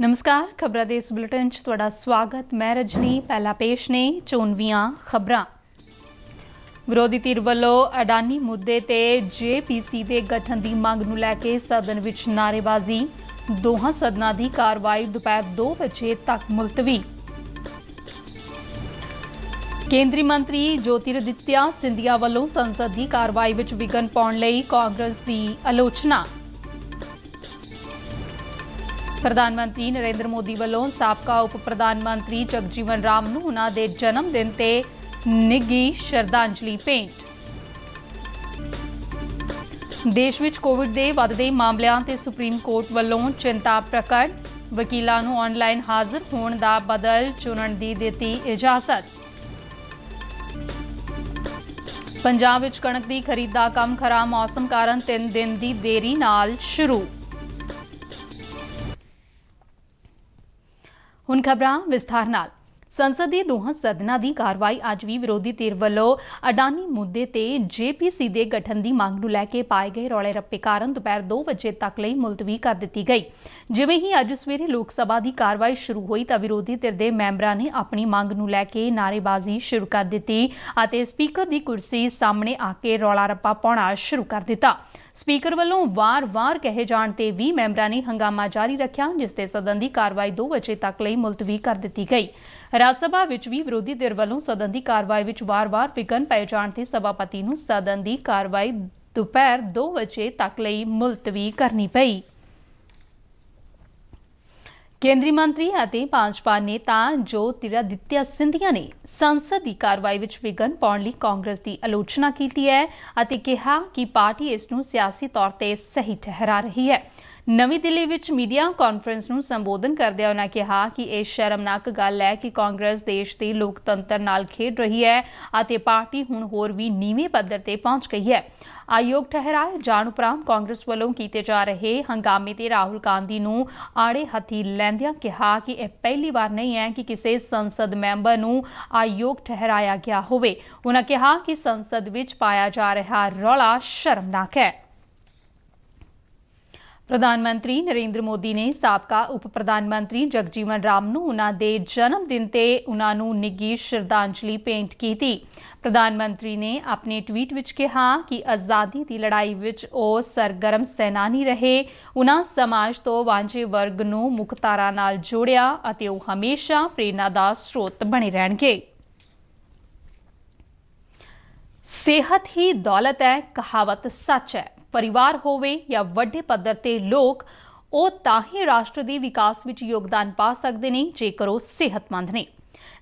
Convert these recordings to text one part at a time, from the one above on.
नमस्कार, खबरां दे इस बुलेटिन च तुहाडा स्वागत। मैं रजनी। पहला पेश ने चोनवीआं खबरां। विरोधी धिर ਵੱਲੋਂ अडानी मुद्दे ते JPC ਦੇ गठन ਦੀ ਮੰਗ ਨੂੰ ਲੈ ਕੇ सदन ਵਿੱਚ ਨਾਅਰੇਬਾਜ਼ੀ। ਦੋਹਾਂ ਸਦਨਾਂ ਦੀ ਕਾਰਵਾਈ ਦੁਪਹਿਰ 2 ਵਜੇ ਤੱਕ ਮੁਲਤਵੀ। ਕੇਂਦਰੀ ਮੰਤਰੀ ਜੋਤਿਰਾਦਿੱਤਿਆ ਸਿੰਧੀਆ ਵੱਲੋਂ ਸੰਸਦ ਦੀ ਕਾਰਵਾਈ ਵਿੱਚ ਵਿਘਨ ਪਾਉਣ ਲਈ ਕਾਂਗਰਸ ਦੀ ਆਲੋਚਨਾ। ਪ੍ਰਧਾਨ ਮੰਤਰੀ ਨਰਿੰਦਰ ਮੋਦੀ ਵੱਲੋਂ ਸਾਬਕਾ ਉਪ ਪ੍ਰਧਾਨ ਮੰਤਰੀ ਜਗਜੀਵਨ ਰਾਮ ਨੂੰ ਉਨ੍ਹਾਂ ਦੇ ਜਨਮ ਦਿਨ ਤੇ ਨਿੱਘੀ ਸ਼ਰਧਾਂਜਲੀ ਭੇਂਟ। ਦੇਸ਼ ਵਿੱਚ ਕੋਵਿਡ ਦੇ ਵੱਧਦੇ ਮਾਮਲਿਆਂ ਤੇ ਸੁਪਰੀਮ ਕੋਰਟ ਵੱਲੋਂ ਚਿੰਤਾ ਪ੍ਰਗਟ। ਵਕੀਲਾਂ ਨੂੰ ਆਨਲਾਈਨ ਹਾਜ਼ਰ ਹੋਣ ਦਾ ਬਦਲ ਚੁਣਨ ਦੀ ਦਿੱਤੀ ਇਜਾਜ਼ਤ। ਪੰਜਾਬ ਵਿੱਚ ਕਣਕ ਦੀ ਖਰੀਦ ਦਾ ਕੰਮ ਖਰਾਬ ਮੌਸਮ ਕਾਰਨ 3 ਦਿਨ ਦੀ ਦੇਰੀ ਨਾਲ ਸ਼ੁਰੂ। ਹੁਣ ਖਬਰਾਂ ਵਿਸਥਾਰ ਨਾਲ। ਸੰਸਦ ਦੇ ਦੋਹਾਂ ਸਦਨਾਂ ਦੀ ਕਾਰਵਾਈ ਅੱਜ ਵੀ ਵਿਰੋਧੀ ਧਿਰ ਵੱਲੋਂ ਅਡਾਨੀ ਮੁੱਦੇ ਤੇ JPC ਦੇ ਗਠਨ ਦੀ ਮੰਗ ਨੂੰ ਲੈ ਕੇ ਪਾਏ ਗਏ ਰੌਲੇ ਰੱਪੇ ਕਾਰਨ ਦੁਪਹਿਰ 2 ਵਜੇ ਤੱਕ ਲਈ ਮੁਲਤਵੀ ਕਰ ਦਿੱਤੀ ਗਈ। ਜਿਵੇਂ ਹੀ ਅੱਜ ਸਵੇਰੇ ਲੋਕ ਸਭਾ ਦੀ ਕਾਰਵਾਈ ਸ਼ੁਰੂ ਹੋਈ ਤਾਂ ਵਿਰੋਧੀ ਧਿਰ ਦੇ ਮੈਂਬਰਾਂ ਨੇ ਆਪਣੀ ਮੰਗ ਨੂੰ ਲੈ ਕੇ ਨਾਅਰੇਬਾਜ਼ੀ ਸ਼ੁਰੂ ਕਰ ਦਿੱਤੀ ਅਤੇ ਸਪੀਕਰ ਦੀ ਕੁਰਸੀ ਸਾਹਮਣੇ ਆ ਕੇ ਰੌਲਾ ਰੱਪਾ ਪਾਉਣਾ ਸ਼ੁਰੂ ਕਰ ਦਿੱਤਾ। ਸਪੀਕਰ ਵੱਲੋਂ ਵਾਰ-ਵਾਰ ਕਹੇ ਜਾਣ ਤੇ ਵੀ ਮੈਂਬਰਾਂ ਨੇ ਹੰਗਾਮਾ ਜਾਰੀ ਰੱਖਿਆ, ਜਿਸ ਤੇ ਸਦਨ ਦੀ ਕਾਰਵਾਈ 2 ਵਜੇ ਤੱਕ ਲਈ ਮੁਲਤਵੀ ਕਰ ਦਿੱਤੀ ਗਈ। ਰਾਜ ਸਭਾ ਵਿੱਚ ਵੀ ਵਿਰੋਧੀ ਧਿਰ ਵੱਲੋਂ ਸਦਨ ਦੀ ਕਾਰਵਾਈ ਵਿੱਚ ਵਾਰ-ਵਾਰ ਵਿਘਨ ਪਏ ਜਾਣ ਤੇ ਸਭਾਪਤੀ ਨੂੰ ਸਦਨ ਦੀ ਕਾਰਵਾਈ ਦੁਪਹਿਰ 2 ਵਜੇ ਤੱਕ ਲਈ ਮੁਲਤਵੀ ਕਰਨੀ ਪਈ। ਕੇਂਦਰੀ ਮੰਤਰੀ ਅਤੇ ਭਾਜਪਾ ਨੇਤਾ ਜੋਤਿਰਾਦਿੱਤਿਆ ਸਿੰਧੀਆ ਨੇ ਸੰਸਦ ਦੀ ਕਾਰਵਾਈ ਵਿੱਚ ਵਿਘਨ ਪਾਉਣ ਲਈ ਕਾਂਗਰਸ ਦੀ ਆਲੋਚਨਾ ਕੀਤੀ ਹੈ ਅਤੇ ਕਿਹਾ ਕਿ ਪਾਰਟੀ ਇਸ ਨੂੰ ਸਿਆਸੀ ਤੌਰ ਤੇ ਸਹੀ ਠਹਿਰਾ ਰਹੀ ਹੈ। ਨਵੀਂ ਦਿੱਲੀ ਵਿੱਚ ਮੀਡੀਆ ਕਾਨਫਰੰਸ ਨੂੰ ਸੰਬੋਧਨ ਕਰਦਿਆਂ ਉਨ੍ਹਾਂ ਕਿਹਾ ਕਿ ਇਹ ਸ਼ਰਮਨਾਕ ਗੱਲ ਹੈ ਕਿ ਕਾਂਗਰਸ ਦੇਸ਼ ਦੇ ਲੋਕਤੰਤਰ ਨਾਲ ਖੇਡ ਰਹੀ ਹੈ ਅਤੇ ਪਾਰਟੀ ਹੁਣ ਹੋਰ ਵੀ ਨੀਵੇਂ ਪੱਧਰ ਤੇ ਪਹੁੰਚ ਗਈ ਹੈ। ਆਯੋਗ ਠਹਿਰਾਏ ਜਾਣ ਉਪਰੰਤ ਕਾਂਗਰਸ ਵੱਲੋਂ ਕੀਤੇ ਜਾ ਰਹੇ ਹੰਗਾਮੇ ਤੇ ਰਾਹੁਲ ਗਾਂਧੀ ਨੂੰ ਆੜੇ ਹੱਥੀ ਲੈਂਦਿਆਂ ਕਿਹਾ ਕਿ ਇਹ ਪਹਿਲੀ ਵਾਰ ਨਹੀਂ ਹੈ ਕਿ ਕਿਸੇ ਸੰਸਦ ਮੈਂਬਰ ਨੂੰ ਆਯੋਗ ਠਹਿਰਾਇਆ ਗਿਆ ਹੋਵੇ। ਉਨ੍ਹਾਂ ਕਿਹਾ ਕਿ ਸੰਸਦ ਵਿੱਚ ਪਾਇਆ ਜਾ ਰਿਹਾ ਰੌਲਾ ਸ਼ਰਮਨਾਕ ਹੈ। ਪ੍ਰਧਾਨ ਮੰਤਰੀ ਨਰਿੰਦਰ ਮੋਦੀ ਨੇ ਸਾਬਕਾ ਉਪ ਪ੍ਰਧਾਨ ਮੰਤਰੀ ਜਗਜੀਵਨ ਰਾਮ ਨੂੰ ਉਨ੍ਹਾਂ ਦੇ ਜਨਮ ਦਿਨ ਤੇ ਉਨ੍ਹਾਂ ਨੂੰ ਨਿੱਘੀ ਸ਼ਰਧਾਂਜਲੀ ਭੇਂਟ ਕੀਤੀ। ਪ੍ਰਧਾਨ ਮੰਤਰੀ ਨੇ ਆਪਣੇ ਟਵੀਟ ਵਿੱਚ ਕਿਹਾ ਕਿ ਆਜ਼ਾਦੀ ਦੀ ਲੜਾਈ ਵਿੱਚ ਉਹ ਸਰਗਰਮ ਸੈਨਾਨੀ ਰਹੇ। ਉਨ੍ਹਾਂ ਸਮਾਜ ਤੋਂ ਵਾਂਝੇ ਵਰਗ ਨੂੰ ਮੁੱਖਧਾਰਾ ਨਾਲ ਜੋੜਿਆ ਅਤੇ ਉਹ ਹਮੇਸ਼ਾ ਪ੍ਰੇਰਨਾ ਦਾ ਸਰੋਤ ਬਣੇ ਰਹਿਣਗੇ। ਸਿਹਤ ਹੀ ਦੌਲਤ ਹੈ, ਕਹਾਵਤ ਸੱਚ ਹੈ। ਪਰਿਵਾਰ ਹੋਵੇ ਜਾਂ ਵੱਡੇ ਪੱਧਰ ਤੇ ਲੋਕ, ਉਹ ਤਾਂ ਹੀ ਰਾਸ਼ਟਰ ਦੇ ਵਿਕਾਸ ਵਿੱਚ ਯੋਗਦਾਨ ਪਾ ਸਕਦੇ ਨੇ ਜੇਕਰ ਉਹ ਸਿਹਤਮੰਦ ਨੇ।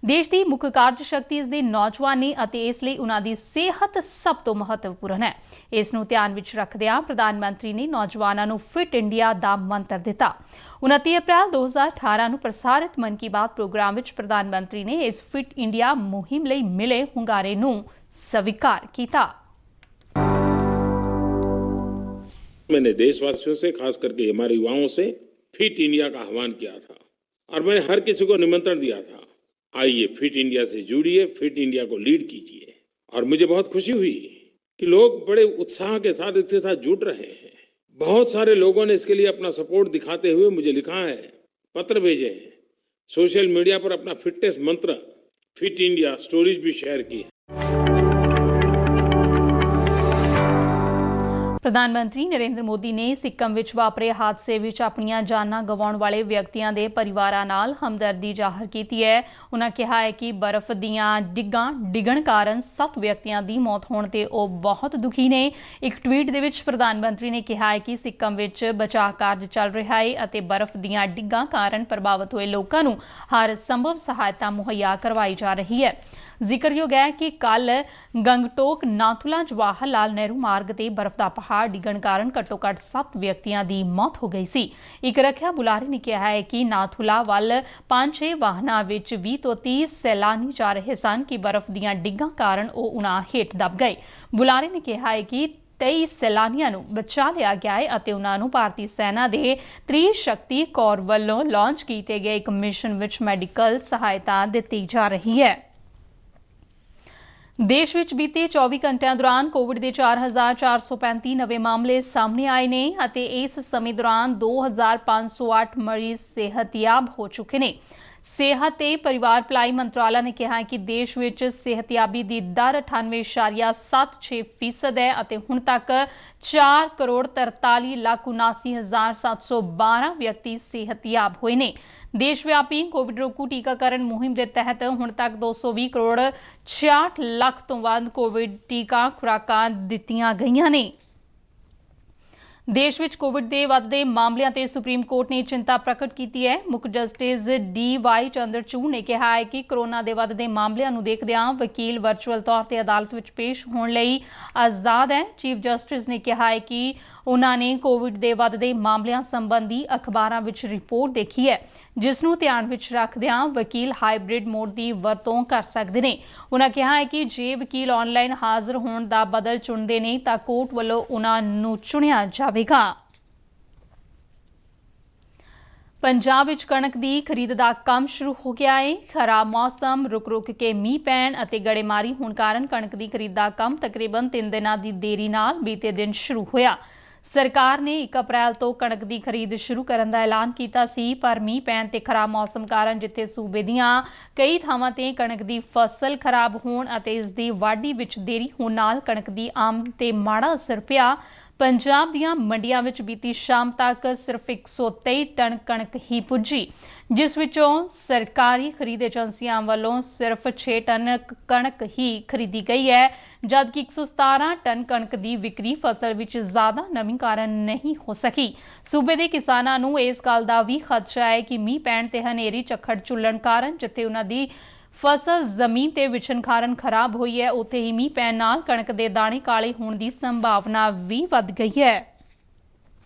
ਦੇਸ਼ ਦੀ ਮੁੱਖ ਕਾਰਜ ਸ਼ਕਤੀ ਇਸ ਦੇ ਨੌਜਵਾਨ ਨੇ ਅਤੇ ਇਸ ਲਈ ਉਨ੍ਹਾਂ ਦੀ ਸਿਹਤ ਸਭ ਤੋਂ ਮਹੱਤਵਪੂਰਨ ਹੈ। ਇਸ ਨੂੰ ਧਿਆਨ ਵਿੱਚ ਰੱਖਦਿਆਂ ਪ੍ਰਧਾਨ ਮੰਤਰੀ ਨੇ ਨੌਜਵਾਨਾਂ ਨੂੰ ਫਿਟ ਇੰਡੀਆ ਦਾ ਮੰਤਰ ਦਿੱਤਾ। 29 ਅਪ੍ਰੈਲ 2018 ਨੂੰ ਪ੍ਰਸਾਰਿਤ ਮਨ ਕੀ ਬਾਤ ਪ੍ਰੋਗਰਾਮ ਵਿੱਚ ਪ੍ਰਧਾਨ ਮੰਤਰੀ ਨੇ ਇਸ ਫਿਟ ਇੰਡੀਆ ਮੁਹਿੰਮ ਲਈ ਮਿਲੇ ਹੁੰਗਾਰੇ ਨੂੰ ਸਵੀਕਾਰ ਕੀਤਾ। मैंने देशवासियों से, खास करके हमारे युवाओं से फिट इंडिया का आह्वान किया था और मैंने हर किसी को निमंत्रण दिया था, आइए फिट इंडिया से जुड़िए, फिट इंडिया को लीड कीजिए। और मुझे बहुत खुशी हुई कि लोग बड़े उत्साह के साथ इसके साथ जुड़ रहे हैं। बहुत सारे लोगों ने इसके लिए अपना सपोर्ट दिखाते हुए मुझे लिखा है, पत्र भेजे हैं, सोशल मीडिया पर अपना फिटनेस मंत्र फिट इंडिया स्टोरीज भी शेयर की है। ਪ੍ਰਧਾਨ ਮੰਤਰੀ ਨਰਿੰਦਰ ਮੋਦੀ ਨੇ ਸਿੱਕਮ ਵਿੱਚ ਵਾਪਰੇ ਹਾਦਸੇ ਵਿੱਚ ਆਪਣੀਆਂ ਜਾਨਾਂ ਗਵਾਉਣ ਵਾਲੇ ਵਿਅਕਤੀਆਂ ਦੇ ਪਰਿਵਾਰਾਂ ਨਾਲ ਹਮਦਰਦੀ ਜ਼ਾਹਰ ਕੀਤੀ ਹੈ। ਉਨ੍ਹਾਂ ਕਿਹਾ ਹੈ ਕਿ ਬਰਫ਼ ਦੀਆਂ ਡਿੱਗਣ ਕਾਰਨ 7 ਵਿਅਕਤੀਆਂ ਦੀ ਮੌਤ ਹੋਣ ਤੇ ਉਹ ਬਹੁਤ ਦੁਖੀ ਨੇ। ਇੱਕ ਟਵੀਟ ਦੇ ਵਿੱਚ ਪ੍ਰਧਾਨ ਮੰਤਰੀ ਨੇ ਕਿਹਾ ਹੈ ਕਿ ਸਿੱਕਮ ਵਿੱਚ ਬਚਾਅ ਕਾਰਜ ਚੱਲ ਰਿਹਾ ਹੈ ਅਤੇ ਬਰਫ਼ ਦੀਆਂ ਡਿੱਗਾਂ ਕਾਰਨ ਪ੍ਰਭਾਵਿਤ ਹੋਏ ਲੋਕਾਂ ਨੂੰ ਹਰ ਸੰਭਵ ਸਹਾਇਤਾ ਮੁਹੱਈਆ ਕਰਵਾਈ ਜਾ ਰਹੀ ਹੈ। ਜ਼ਿਕਰਯੋਗ ਹੈ ਕਿ ਕੱਲ ਗੰਗਟੋਕ ਨਾਥੂਲਾ ਜਵਾਹਰ ਲਾਲ ਨਹਿਰੂ ਮਾਰਗ ਤੇ ਬਰਫ਼ ਦਾ ਪਹਾੜ ਡਿੱਗਣ ਕਾਰਨ ਘੱਟੋ-ਘੱਟ 7 ਵਿਅਕਤੀਆਂ ਦੀ ਮੌਤ ਹੋ ਗਈ ਸੀ। ਇੱਕ ਰੱਖਿਆ ਬੁਲਾਰੇ ਨੇ ਕਿਹਾ ਹੈ ਕਿ ਨਾਥੂਲਾ ਵੱਲ 5-6 ਵਾਹਨਾਂ ਵਿੱਚ 20 ਤੋਂ 30 ਸੈਲਾਨੀ ਜਾ ਰਹੇ ਸਨ ਕਿ ਬਰਫ਼ ਦੀਆਂ ਡਿੱਗਾਂ ਕਾਰਨ ਉਹ ਉਨ੍ਹਾਂ ਹੇਠ ਦਬ ਗਏ। ਬੁਲਾਰੇ ਨੇ ਕਿਹਾ ਹੈ ਕਿ 23 ਸੈਲਾਨੀਆਂ ਨੂੰ ਬਚਾ ਲਿਆ ਗਿਆ ਹੈ ਅਤੇ ਉਨ੍ਹਾਂ ਨੂੰ ਭਾਰਤੀ ਸੈਨਾ ਦੇ ਤ੍ਰਿਸ਼ਕਤੀ ਕੌਰ ਵੱਲੋਂ ਲਾਂਚ ਕੀਤੇ ਗਏ ਇੱਕ ਮਿਸ਼ਨ ਵਿੱਚ ਮੈਡੀਕਲ ਸਹਾਇਤਾ ਦਿੱਤੀ ਜਾ ਰਹੀ ਹੈ। ਦੇਸ਼ ਵਿੱਚ ਬੀਤੇ 24 ਘੰਟਿਆਂ ਦੌਰਾਨ ਕੋਵਿਡ ਦੇ 4,435 ਨਵੇਂ ਮਾਮਲੇ ਸਾਹਮਣੇ ਆਏ ਨੇ ਅਤੇ ਇਸ ਸਮੇਂ ਦੌਰਾਨ 2,508 ਮਰੀਜ਼ ਸਿਹਤਯਾਬ ਹੋ ਚੁੱਕੇ ਨੇ। ਸਿਹਤ ਤੇ ਪਰਿਵਾਰ ਭਲਾਈ ਮੰਤਰਾਲਾ ਨੇ ਕਿਹਾ ਹੈ ਕਿ ਦੇਸ਼ ਵਿੱਚ ਸਿਹਤਯਾਬੀ ਦੀ ਦਰ 98.76% ਹੈ ਅਤੇ ਹੁਣ ਤੱਕ 4,43,79,712 ਵਿਅਕਤੀ ਸਿਹਤਯਾਬ ਹੋਏ ਨੇ। ਦੇਸ਼ ਵਿਆਪੀ ਕੋਵਿਡ ਰੋਕੂ ਟੀਕਾਕਰਨ ਮੁਹਿੰਮ ਦੇ ਤਹਿਤ ਹੁਣ ਤੱਕ 220 ਕਰੋੜ 66 ਲੱਖ ਤੋਂ ਵੱਧ ਕੋਵਿਡ ਟੀਕਾ ਖੁਰਾਕਾਂ ਦਿੱਤੀਆਂ ਗਈਆਂ ਨੇ। ਦੇਸ਼ ਵਿੱਚ ਕੋਵਿਡ ਦੇ ਵੱਧਦੇ ਮਾਮਲਿਆਂ ਤੇ ਸੁਪਰੀਮ ਕੋਰਟ ਨੇ ਚਿੰਤਾ ਪ੍ਰਗਟ ਕੀਤੀ ਹੈ। ਮੁੱਖ ਜਸਟਿਸ ਡੀ.ਵਾਈ. ਚੰਦਰਚੂੜ ਨੇ ਕਿਹਾ ਹੈ ਕਿ ਕੋਰੋਨਾ ਦੇ ਵੱਧਦੇ ਮਾਮਲਿਆਂ ਨੂੰ ਦੇਖਦਿਆਂ ਵਕੀਲ ਵਰਚੁਅਲ ਤੌਰ ਤੇ ਅਦਾਲਤ ਵਿੱਚ ਪੇਸ਼ ਹੋਣ ਲਈ ਆਜ਼ਾਦ ਹੈ। ਚੀਫ ਜਸਟਿਸ ਨੇ ਕਿਹਾ ਹੈ ਕਿ ਉਨ੍ਹਾਂ ਨੇ ਕੋਵਿਡ ਦੇ ਵੱਧਦੇ ਮਾਮਲਿਆਂ ਸੰਬੰਧੀ ਅਖਬਾਰਾਂ ਵਿੱਚ ਰਿਪੋਰਟ ਦੇਖੀ ਹੈ, ਜਿਸ ਨੂੰ ਧਿਆਨ ਵਿੱਚ ਰੱਖਦਿਆਂ ਵਕੀਲ ਹਾਈਬ੍ਰਿਡ ਮੋਡ ਦੀ ਵਰਤੋਂ ਕਰ ਸਕਦੇ ਨੇ। ਉਨ੍ਹਾਂ ਕਿਹਾ ਹੈ ਕਿ ਜੇ ਵਕੀਲ ਆਨਲਾਈਨ ਹਾਜ਼ਰ ਹੋਣ ਦਾ ਬਦਲ ਚੁਣਦੇ ਨੇ ਤਾਂ ਕੋਰਟ ਵੱਲੋਂ ਉਨ੍ਹਾਂ ਨੂੰ ਚੁਣਿਆ ਜਾਵੇਗਾ। ਪੰਜਾਬ ਵਿੱਚ ਕਣਕ ਦੀ ਖਰੀਦ ਦਾ ਕੰਮ ਸ਼ੁਰੂ ਹੋ ਗਿਆ ਹੈ। ਖਰਾਬ ਮੌਸਮ, ਰੁਕ-ਰੁਕ ਕੇ ਮੀਂਹ ਪੈਣ ਅਤੇ ਗੜੇਮਾਰੀ ਹੋਣ ਕਾਰਨ ਕਣਕ ਦੀ ਖਰੀਦ ਦਾ ਕੰਮ ਤਕਰੀਬਨ 3 ਦਿਨਾਂ ਦੀ ਦੇਰੀ ਨਾਲ ਬੀਤੇ ਦਿਨ ਸ਼ੁਰੂ ਹੋਇਆ। ਸਰਕਾਰ ਨੇ 1 ਅਪ੍ਰੈਲ ਤੋਂ ਕਣਕ ਦੀ ਖਰੀਦ ਸ਼ੁਰੂ ਕਰਨ ਦਾ ਐਲਾਨ ਕੀਤਾ ਸੀ, ਪਰ ਮੀਂਹ ਪੈਣ ਤੇ ਖਰਾਬ ਮੌਸਮ ਕਾਰਨ ਜਿੱਥੇ ਸੂਬੇ ਦੀਆਂ ਕਈ ਥਾਵਾਂ ਤੇ ਕਣਕ ਦੀ ਫਸਲ ਖਰਾਬ ਹੋਣ ਅਤੇ ਇਸ ਦੀ ਵਾਢੀ ਵਿੱਚ ਦੇਰੀ ਹੋਣ ਨਾਲ ਕਣਕ ਦੀ ਆਮਦ ਤੇ ਮਾੜਾ ਅਸਰ ਪਿਆ। ਪੰਜਾਬ ਦੀਆਂ ਮੰਡੀਆਂ ਵਿੱਚ ਬੀਤੀ ਸ਼ਾਮ ਤੱਕ ਸਿਰਫ 123 ਟਨ ਕਣਕ ਹੀ ਪੁੱਜੀ, ਜਿਸ ਵਿੱਚੋਂ ਸਰਕਾਰੀ ਖਰੀਦ ਏਜੰਸੀਆਂ ਵੱਲੋਂ ਸਿਰਫ 6 ਟਨ ਕਣਕ ਹੀ ਖਰੀਦੀ ਗਈ ਹੈ, ਜਦਕਿ 117 ਟਨ ਕਣਕ ਦੀ ਵਿਕਰੀ ਫਸਲ ਵਿੱਚ ਜ਼ਿਆਦਾ ਨਮੀ ਕਾਰਨ ਨਹੀਂ ਹੋ ਸਕੀ। ਸੂਬੇ ਦੇ ਕਿਸਾਨਾਂ ਨੂੰ ਇਸ ਗੱਲ ਦਾ ਵੀ ਖਦਸ਼ਾ ਹੈ ਕਿ ਮੀਂਹ ਪੈਣ ਤੇ ਹਨੇਰੀ ਝੱਖੜ ਝੁੱਲਣ ਕਾਰਨ ਜਿੱਥੇ ਉਹਨਾਂ ਦੀ ਫਸਲ ਜ਼ਮੀਨ ਤੇ ਵਿਛਣ ਕਾਰਨ ਖਰਾਬ ਹੋਈ ਹੈ, ਉੱਥੇ ਹੀ ਮੀਂਹ ਪੈਣ ਨਾਲ ਕਣਕ ਦੇ ਦਾਣੇ ਕਾਲੇ ਹੋਣ ਦੀ ਸੰਭਾਵਨਾ ਵੀ ਵੱਧ ਗਈ ਹੈ।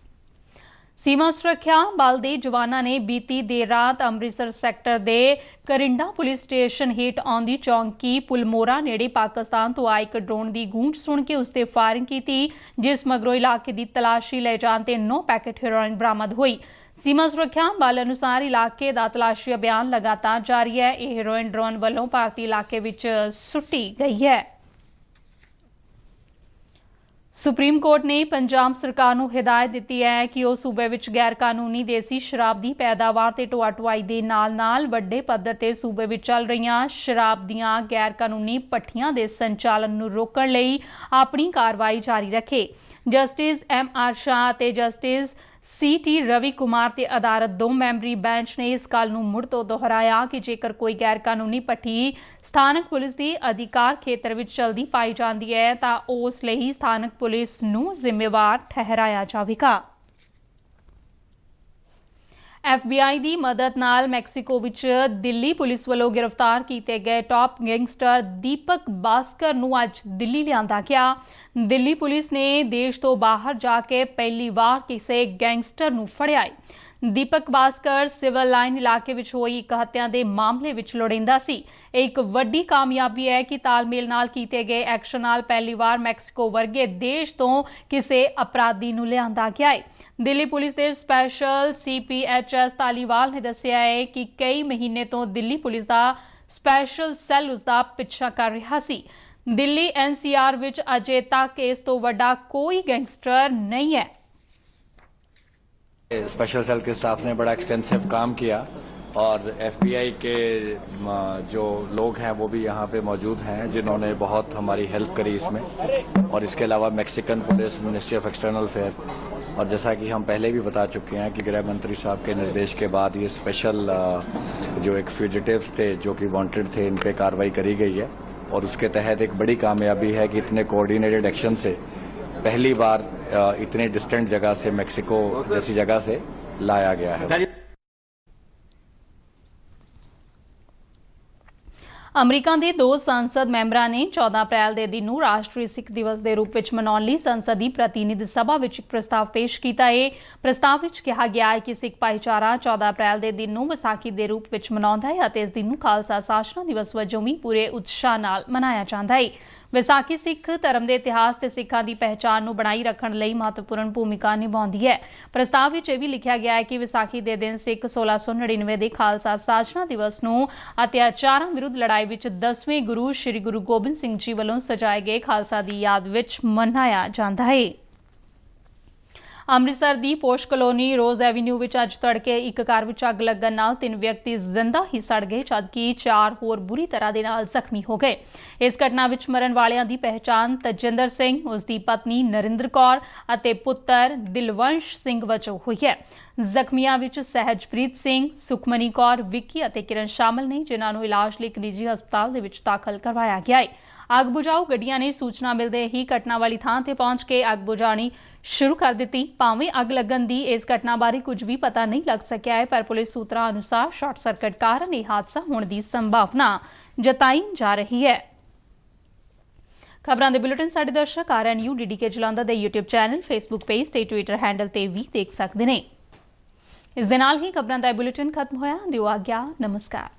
ਸੀਮਾ ਸੁਰੱਖਿਆ ਬਲ ਦੇ ਜਵਾਨਾਂ ਨੇ ਬੀਤੀ ਦੇਰ ਰਾਤ ਅੰਮ੍ਰਿਤਸਰ ਸੈਕਟਰ ਦੇ ਕਰਿੰਡਾ ਪੁਲਿਸ ਸਟੇਸ਼ਨ ਹੇਠ ਆਉਂਦੀ ਚੌਂਕੀ ਪੁਲਮੋਰਾ ਨੇੜੇ ਪਾਕਿਸਤਾਨ ਤੋਂ ਆਏ ਇੱਕ ਡਰੋਨ ਦੀ ਗੂੰਜ ਸੁਣ ਕੇ ਉਸ ਤੇ ਫਾਇਰਿੰਗ ਕੀਤੀ, ਜਿਸ ਮਗਰੋਂ ਇਲਾਕੇ ਦੀ ਤਲਾਸ਼ੀ ਲੈ ਜਾਣ ਤੇ 9 ਪੈਕੇਟ ਹੈਰੋਇਨ ਬਰਾਮਦ ਹੋਈ। ਸੀਮਾ ਸੁਰੱਖਿਆ ਬਲ ਅਨੁਸਾਰ ਇਲਾਕੇ ਦਾ ਤਲਾਸ਼ੀ ਅਭਿਆਨ ਲਗਾਤਾਰ ਜਾਰੀ ਹੈ। ਇਹ ਹੈਰੋਇਨ ਡਰੋਨ ਵੱਲੋਂ ਭਾਰਤੀ ਇਲਾਕੇ ਵਿੱਚ ਸੁੱਟੀ ਗਈ ਹੈ। ਸੁਪਰੀਮ ਕੋਰਟ ਨੇ ਪੰਜਾਬ ਸਰਕਾਰ ਨੂੰ ਹਿਦਾਇਤ ਦਿੱਤੀ ਹੈ ਕਿ ਉਹ ਸੂਬੇ ਵਿੱਚ ਗੈਰ ਕਾਨੂੰਨੀ ਦੇਸੀ ਸ਼ਰਾਬ ਦੀ ਪੈਦਾਵਾਰ ਤੇ ਢੋਆ ਢੁਆਈ ਦੇ ਨਾਲ-ਨਾਲ ਵੱਡੇ ਪੱਧਰ ਤੇ ਸੂਬੇ ਵਿੱਚ ਚੱਲ ਰਹੀਆਂ ਸ਼ਰਾਬ ਦੀਆਂ ਗੈਰ ਕਾਨੂੰਨੀ ਭੱਠੀਆਂ ਦੇ ਸੰਚਾਲਨ ਨੂੰ ਰੋਕਣ ਲਈ ਆਪਣੀ ਕਾਰਵਾਈ ਜਾਰੀ ਰੱਖੇ। Justice M.R. ਸ਼ਾਹ ਅਤੇ ਜਸਟਿਸ C.T. ਰਵੀ ਕੁਮਾਰ ਤੇ ਆਧਾਰਿਤ 2 ਮੈਂਬਰੀ ਬੈਂਚ ਨੇ ਇਸ ਗੱਲ ਨੂੰ ਮੁੜ ਤੋਂ ਦੁਹਰਾਇਆ ਕਿ ਜੇਕਰ ਕੋਈ ਗੈਰ ਕਾਨੂੰਨੀ ਭੱਠੀ ਸਥਾਨਕ ਪੁਲਿਸ ਦੀ ਅਧਿਕਾਰ ਖੇਤਰ ਵਿੱਚ ਚਲਦੀ ਪਾਈ ਜਾਂਦੀ ਹੈ ਤਾਂ ਉਸ ਲਈ ਸਥਾਨਕ ਪੁਲਿਸ ਨੂੰ ਜ਼ਿੰਮੇਵਾਰ ਠਹਿਰਾਇਆ ਜਾਵੇਗਾ। FBI ਦੀ ਮਦਦ ਨਾਲ ਮੈਕਸੀਕੋ ਵਿੱਚ ਦਿੱਲੀ ਪੁਲਿਸ ਵੱਲੋਂ ਗ੍ਰਿਫਤਾਰ ਕੀਤੇ ਗਏ ਟਾਪ ਗੈਂਗਸਟਰ ਦੀਪਕ ਬਾਸਕਰ ਨੂੰ ਅੱਜ ਦਿੱਲੀ ਲਿਆਂਦਾ ਗਿਆ। ਦਿੱਲੀ ਪੁਲਿਸ ਨੇ ਦੇਸ਼ ਤੋਂ ਬਾਹਰ ਜਾ ਕੇ ਪਹਿਲੀ ਵਾਰ ਕਿਸੇ ਗੈਂਗਸਟਰ ਨੂੰ ਫੜਿਆ ਹੈ। ਦੀਪਕ ਬਾਸਕਰ ਸਿਵਲ ਲਾਈਨ ਇਲਾਕੇ ਵਿੱਚ ਹੋਈ ਇੱਕ ਹੱਤਿਆ ਦੇ ਮਾਮਲੇ ਵਿੱਚ ਲੋੜੀਂਦਾ ਸੀ। ਇਹ ਇੱਕ ਵੱਡੀ ਕਾਮਯਾਬੀ ਹੈ ਕਿ ਤਾਲਮੇਲ ਨਾਲ ਕੀਤੇ ਗਏ ਐਕਸ਼ਨ ਨਾਲ ਪਹਿਲੀ ਵਾਰ ਮੈਕਸੀਕੋ ਵਰਗੇ ਦੇਸ਼ ਤੋਂ ਕਿਸੇ ਅਪਰਾਧੀ ਨੂੰ ਲਿਆਂਦਾ ਗਿਆ ਹੈ। ਦਿੱਲੀ ਪੁਲਿਸ ਦੇ ਸਪੈਸ਼ਲ CPHS ਧਾਲੀਵਾਲ ਨੇ ਦੱਸਿਆ ਹੈ ਕਿ ਕਈ ਮਹੀਨੇ ਤੋਂ ਦਿੱਲੀ ਪੁਲਿਸ ਦਾ ਸਪੈਸ਼ਲ ਸੈੱਲ ਉਸ ਦਾ ਪਿੱਛਾ ਕਰ ਰਿਹਾ ਸੀ। ਦਿੱਲੀ NCR ਵਿੱਚ ਅਜੇ ਤੱਕ ਇਸ ਤੋਂ ਵੱਡਾ ਕੋਈ ਗੈਂਗਸਟਰ नहीं है। स्पेशल सेल के स्टाफ ने बड़ा एक्सटेंसिव काम किया और FBI के जो लोग हैं वो भी यहाँ पे मौजूद हैं, जिन्होंने बहुत हमारी हेल्प करी इसमें। और इसके अलावा Mexican police, ministry of external affair, और जैसा कि हम पहले भी बता चुके हैं कि गृह मंत्री साहब के निर्देश के बाद ये स्पेशल जो एक फ्यूजिटिव्स थे जो कि वांटेड थे, इन पे कार्रवाई करी गई है। और उसके तहत एक बड़ी कामयाबी है कि इतने कोऑर्डिनेटेड एक्शन से पहली बार इतने डिस्टेंट जगह से, मैक्सिको जैसी जगह से लाया गया है। ਅਮਰੀਕਾ ਦੇ 2 ਸੰਸਦ ਮੈਂਬਰਾਂ ਨੇ 14 ਅਪ੍ਰੈਲ ਦੇ ਦਿਨ ਨੂੰ ਰਾਸ਼ਟਰੀ ਸਿੱਖ ਦਿਵਸ ਦੇ ਰੂਪ ਵਿੱਚ ਮਨਾਉਣ ਲਈ ਸੰਸਦੀ ਪ੍ਰਤੀਨਿਧ ਸਭਾ ਵਿੱਚ ਇੱਕ ਪ੍ਰਸਤਾਵ ਪੇਸ਼ ਕੀਤਾ ਹੈ। ਪ੍ਰਸਤਾਵ ਵਿੱਚ ਕਿਹਾ ਗਿਆ ਹੈ ਕਿ ਸਿੱਖ ਭਾਈਚਾਰਾ 14 ਅਪ੍ਰੈਲ ਦੇ ਦਿਨ ਨੂੰ ਵਿਸਾਖੀ ਦੇ ਰੂਪ ਵਿੱਚ ਮਨਾਉਂਦਾ ਹੈ ਅਤੇ ਇਸ ਦਿਨ ਨੂੰ ਖਾਲਸਾ ਸਾਜਨਾ ਦਿਵਸ ਵਜੋਂ ਵੀ ਪੂਰੇ ਉਤਸ਼ਾਹ ਨਾਲ ਮਨਾਇਆ ਜਾਂਦਾ ਹੈ। ਵਿਸਾਖੀ ਸਿੱਖ ਧਰਮ ਦੇ ਇਤਿਹਾਸ ਤੇ ਸਿੱਖਾਂ ਦੀ ਪਹਿਚਾਣ ਨੂੰ ਬਣਾਈ ਰੱਖਣ ਲਈ ਮਹੱਤਵਪੂਰਨ ਭੂਮਿਕਾ ਨਿਭਾਉਂਦੀ ਹੈ। ਪ੍ਰਸਤਾਵ ਵਿੱਚ ਇਹ ਵੀ ਲਿਖਿਆ ਗਿਆ ਹੈ ਕਿ ਵਿਸਾਖੀ ਦੇ ਦਿਨ ਸਿੱਖ 1699 ਦੇ ਖਾਲਸਾ ਸਾਜਨਾ ਦਿਵਸ ਨੂੰ ਅਤਿਆਚਾਰਾਂ ਵਿਰੁੱਧ ਲੜਾਈ ਵਿੱਚ 10ਵੇਂ ਗੁਰੂ ਸ੍ਰੀ ਗੁਰੂ ਗੋਬਿੰਦ ਸਿੰਘ ਜੀ ਵੱਲੋਂ ਸਜਾਏ ਗਏ ਖਾਲਸਾ ਦੀ ਯਾਦ ਵਿੱਚ ਮਨਾਇਆ ਜਾਂਦਾ ਹੈ। ਅੰਮ੍ਰਿਤਸਰ ਦੀ ਪੋਸ਼ ਕਲੋਨੀ ਰੋਜ਼ ਐਵੀਨਿਊ ਵਿੱਚ ਅੱਜ ਤੜਕੇ ਇੱਕ ਕਾਰ ਵਿੱਚ ਅੱਗ ਲੱਗਣ ਨਾਲ 3 ਵਿਅਕਤੀ ਜ਼ਿੰਦਾ ਹੀ ਸੜ ਗਏ, ਜਦਕਿ 4 ਹੋਰ ਬੁਰੀ ਤਰ੍ਹਾਂ ਦੇ ਨਾਲ ਜ਼ਖਮੀ ਹੋ ਗਏ। ਇਸ ਘਟਨਾ ਵਿੱਚ ਮਰਨ ਵਾਲਿਆਂ ਦੀ ਪਹਿਚਾਣ ਤਜਿੰਦਰ ਸਿੰਘ, ਉਸ ਦੀ ਪਤਨੀ ਨਰਿੰਦਰ ਕੌਰ ਅਤੇ ਪੁੱਤਰ ਦਿਲਵੰਸ਼ ਸਿੰਘ ਵਜੋਂ ਹੋਈ ਹੈ। ਜ਼ਖਮੀਆਂ ਵਿੱਚ ਸਹਿਜਪ੍ਰੀਤ ਸਿੰਘ, ਸੁਖਮਨੀ ਕੌਰ, ਵਿੱਕੀ ਅਤੇ ਕਿਰਨ ਸ਼ਾਮਲ ਨੇ, ਜਿਨ੍ਹਾਂ ਨੂੰ ਇਲਾਜ ਲਈ ਇੱਕ ਨਿੱਜੀ ਹਸਪਤਾਲ ਦੇ ਵਿੱਚ ਦਾਖਲ ਕਰਵਾਇਆ ਗਿਆ ਹੈ। ਅੱਗ ਬੁਝਾਊ ਗੱਡੀਆਂ ਨੇ ਸੂਚਨਾ ਮਿਲਦੇ ਹੀ ਘਟਨਾ ਵਾਲੀ ਥਾਂ ਤੇ ਪਹੁੰਚ ਕੇ ਅੱਗ ਬੁਝਾਉਣੀ ਸ਼ੁਰੂ ਕਰ ਦਿੱਤੀ। ਭਾਵੇਂ ਅੱਗ ਲੱਗਣ ਦੀ ਇਸ ਘਟਨਾ ਬਾਰੇ ਕੁਝ ਵੀ ਪਤਾ ਨਹੀਂ ਲੱਗ ਸਕਿਆ ਹੈ, ਪਰ ਪੁਲਿਸ ਸੂਤਰਾਂ ਅਨੁਸਾਰ ਸ਼ਾਰਟ ਸਰਕਟ ਕਾਰਨ ਇਹ ਹਾਦਸਾ ਹੋਣ ਦੀ ਸੰਭਾਵਨਾ ਜਤਾਈ ਜਾ ਰਹੀ ਹੈ। ਖਬਰਾਂ ਦੇ ਬੁਲੇਟਿਨ ਸਾਡੇ ਦਰਸ਼ਕ RNU DDK ਜਲੰਧਰ ਦੇ YouTube ਚੈਨਲ, Facebook ਪੇਜ ਤੇ Twitter ਹੈਂਡਲ ਤੇ ਵੀ ਦੇਖ ਸਕਦੇ ਨੇ। ਇਸ ਦੇ ਨਾਲ ਹੀ ਖਬਰਾਂ ਦਾ ਬੁਲੇਟਿਨ ਖਤਮ ਹੋਇਆ। ਦਿਓ ਆਗਿਆ। ਨਮਸਕਾਰ।